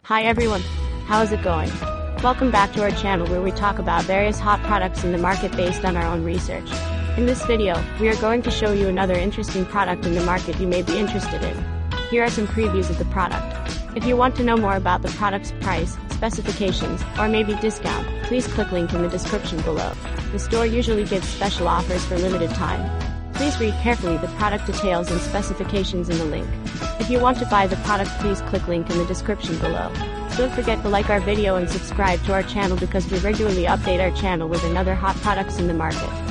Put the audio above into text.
Hi everyone, how's it going? Welcome back to our channel where we talk about various hot products in the market based on our own research. In this video, we are going to show you another interesting product in the market you may be interested in. Here are some previews of the product. If you want to know more about the product's price, specifications, or maybe discount, please click link in the description below. The store usually gives special offers for limited time. Please read carefully the product details and specifications in the link. If you want to buy the product, please click link in the description below. Don't forget to like our video and subscribe to our channel because we regularly update our channel with another hot products in the market.